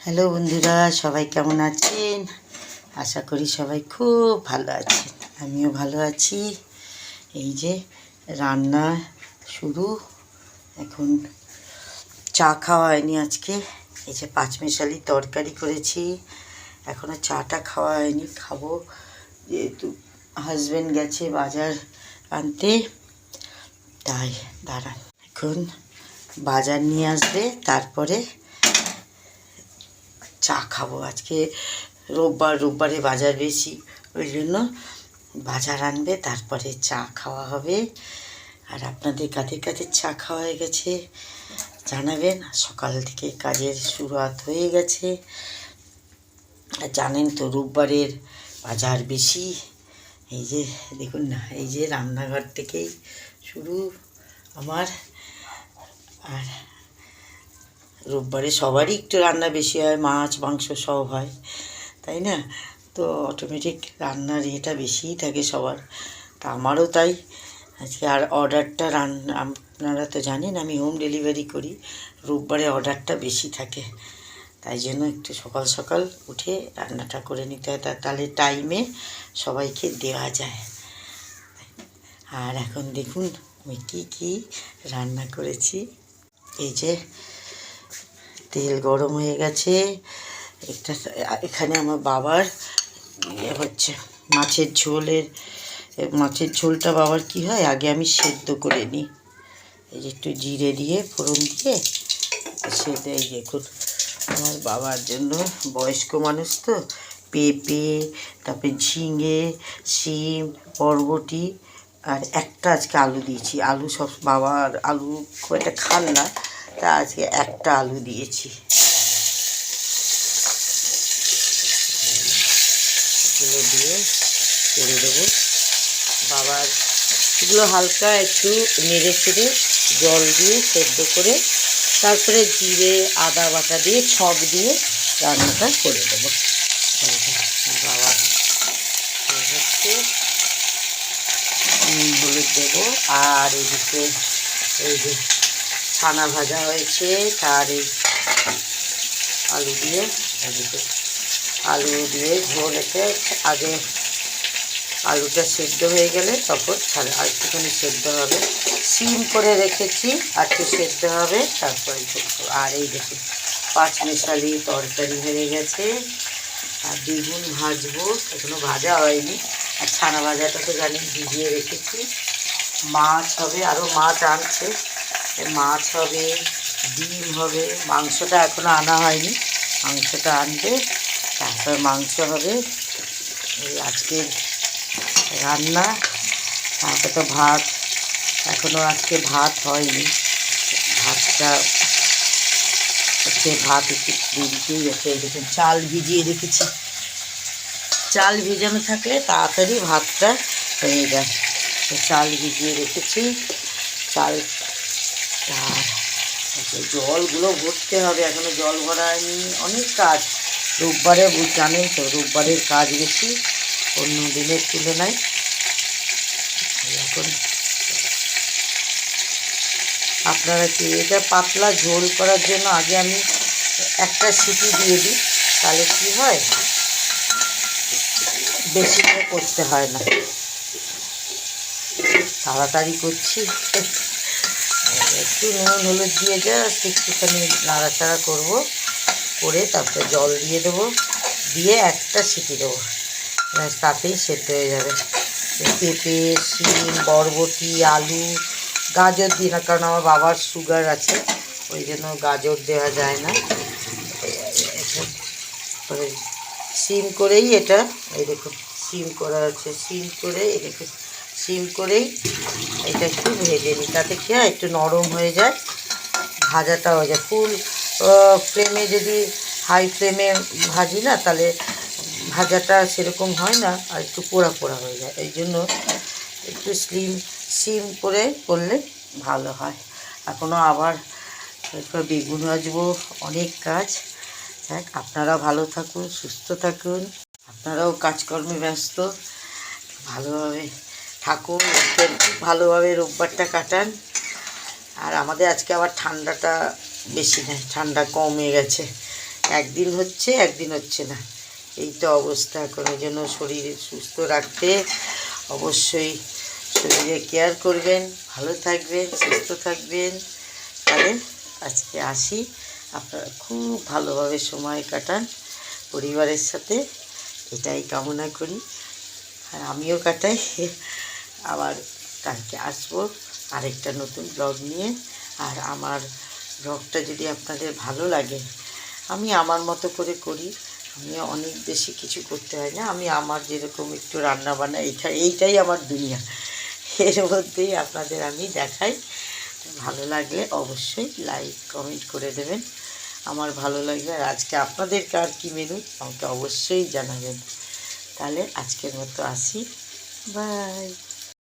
Hello বন্ধুরা, সবাই কেমন আছেন? আশা করি সবাই খুব ভালো আছেন। আমিও ভালো আছি। এই যে রান্না শুরু। এখন চা খাওয়া হয়নি আজকে। এই যে পাঁচমেশালি তরকারি করেছি, এখনও চাটা খাওয়া হয়নি, খাবো। যেহেতু হাজব্যান্ড গেছে বাজার আনতে, তাই দাঁড়ান, এখন বাজার নিয়ে আসবে, তারপরে চা খাবো। আজকে রোববারে বাজার বেশি, ওই জন্য বাজার আনবে, তারপরে চা খাওয়া হবে। আর আপনাদের কাদের কাদের চা খাওয়া হয়ে গেছে জানাবেন। সকাল থেকে কাজের শুরুয়াত হয়ে গেছে, আর জানেন তো রোববারের বাজার বেশি। এই যে দেখুন না, এই যে রান্নাঘর থেকেই শুরু আমার। আর রোববারে সবারই একটু রান্না বেশি হয়, মাছ মাংস সব হয়, তাই না? তো অটোমেটিক রান্নার ইয়েটা বেশিই থাকে সবার, তা আমারও তাই আজকে। আর অর্ডারটা আপনারা তো জানেন আমি হোম ডেলিভারি করি, রোববারে অর্ডারটা বেশি থাকে, তাই জন্য একটু সকাল সকাল উঠে রান্নাটা করে নিতে হয়, তাহলে টাইমে সবাইকে দেওয়া যায়। আর এখন দেখুন আমি কী রান্না করেছি। এই যে তেল গরম হয়ে গেছে, এখানে আমার বাবার হচ্ছে মাছের ঝোলটা বাবার কি হয়, আগে আমি সেদ্ধ করে নিই। এই যে একটু জিরে দিয়ে ফোড়ন দিয়ে সেদ্ধ। এই দেখুন আমার বাবার জন্য, বয়স্ক মানুষ তো, পেঁপে, তারপরে ঝিঙে, শিম, বরবটি, আর একটা আজকে আলু দিয়েছি। আলু সব বাবার আলু খুব একটা খান না, তা আজকে একটা আলু দিয়েছি। এগুলো দিয়ে করে দেবো বাবার। এগুলো হালকা একটু নেড়ে চেড়ে জল দিয়ে সেদ্ধ করে, তারপরে জিরে আদা বাটা দিয়ে ছক দিয়ে রান্নাটা করে দেবো। বাবার হচ্ছে নুন হলুদ দেবো। আর এদিকে এই যে ছানা ভাজা হয়েছে, তার এই আলু দিয়ে, এদিকে আলু দিয়ে ঝোল এতে আগে আলুটা সেদ্ধ হয়ে গেলে তখন আর একটুখানি সেদ্ধ হবে, সিম করে রেখেছি, আর একটু সেদ্ধ হবে, তারপরে ঝোল। আর এই দেখুন পাঁচমেশালি তরকারি হয়ে গেছে, আর বেগুন ভাজবো, এখনো ভাজা হয়নি। আর ছানা ভাজাটা তো জানি ভিজিয়ে রেখেছি। মাছ হবে, আরও মাছ আনছে, মাছ হবে, ডিম হবে, মাংসটা এখনও আনা হয়নি, মাংসটা আনবে, তারপর মাংস হবে। এই আজকের রান্না। তারপরে তো ভাত, এখনও আজকে ভাত হয়নি, ভাতটা হচ্ছে, ভাত একটু দেরিতেই হচ্ছে। দেখুন চাল ভিজিয়ে রেখেছি, চাল ভিজানো থাকলে তাড়াতাড়ি ভাতটা হয়ে যায়, তো চাল ভিজিয়ে রেখেছি। চাল জলগুলো ভরতে হবে, এখনও জল ভরা হয়নি, অনেক কাজ। রোববারে জানেন তো রোববারের কাজ বেশি অন্য দিনের তুলনায়। এখন আপনারা কি, এটা পাতলা ঝোল করার জন্য আগে আমি একটা সিটি দিয়ে দিই, তাহলে কি হয় বেশি করে করতে হয় না, তাড়াতাড়ি করছি। একটু নুন হলুদ দিয়ে জাস্ট একটুখানি নাড়াচাড়া করবো, করে তারপরে জল দিয়ে দেবো, দিয়ে একটা সিটি দেবো, তাতেই সেদ্ধ হয়ে যাবে। পেঁপে, শিম, বরবটি, আলু, গাজর দিই না, কারণ আমার বাবার সুগার আছে, ওই জন্য গাজর দেওয়া যায় না। সিম করেই এটা, এই দেখুন সিম করা আছে, সিম করে এই দেখুন সিম করেই এটা একটু ভেজে নিই, তাতে কি হয় একটু নরম হয়ে যায়, ভাজাটা হয়ে যায়। ফুল ফ্লেমে যদি হাই ফ্লেমে ভাজি না, তাহলে ভাজাটা সেরকম হয় না, আর একটু পোড়া পোড়া হয়ে যায়, এই জন্য একটু সিম করে করলে ভালো হয়। এখনও আবার বেগুন ভাজবো, অনেক কাজ। দেখ, আপনারাও ভালো থাকুন, সুস্থ থাকুন, আপনারাও কাজকর্মে ব্যস্ত, ভালোভাবে থাকুন, খুব ভালোভাবে রোববারটা কাটান। আর আমাদের আজকে আবার ঠান্ডাটা বেশি নেই, ঠান্ডা কমে গেছে, একদিন হচ্ছে একদিন হচ্ছে না, এই তো অবস্থা। কোনো জন্য শরীর সুস্থ রাখতে অবশ্যই শরীরে কেয়ার করবেন, ভালো থাকবেন, সুস্থ থাকবেন। তাহলে আজকে আসি, আপনারা খুব ভালোভাবে সময় কাটান পরিবারের সাথে, এটাই কামনা করি। আর আমিও কাটাই। আবার কালকে আসবো আরেকটা নতুন ব্লগ নিয়ে। আর আমার ব্লগটা যদি আপনাদের ভালো লাগে, আমি আমার মতো করে করি, আমি অনেক বেশি কিছু করতে হয় না, আমি আমার যেরকম একটু রান্না বান্না এইটাই আমার দুনিয়া, এর মধ্যেই আপনাদের আমি দেখাই। ভালো লাগলে অবশ্যই লাইক কমেন্ট করে দেবেন, আমার ভালো লাগবে। আর আজকে আপনাদের কার কী মেনু আমাকে অবশ্যই জানাবেন। তাহলে আজকের মতো আসি, বাই।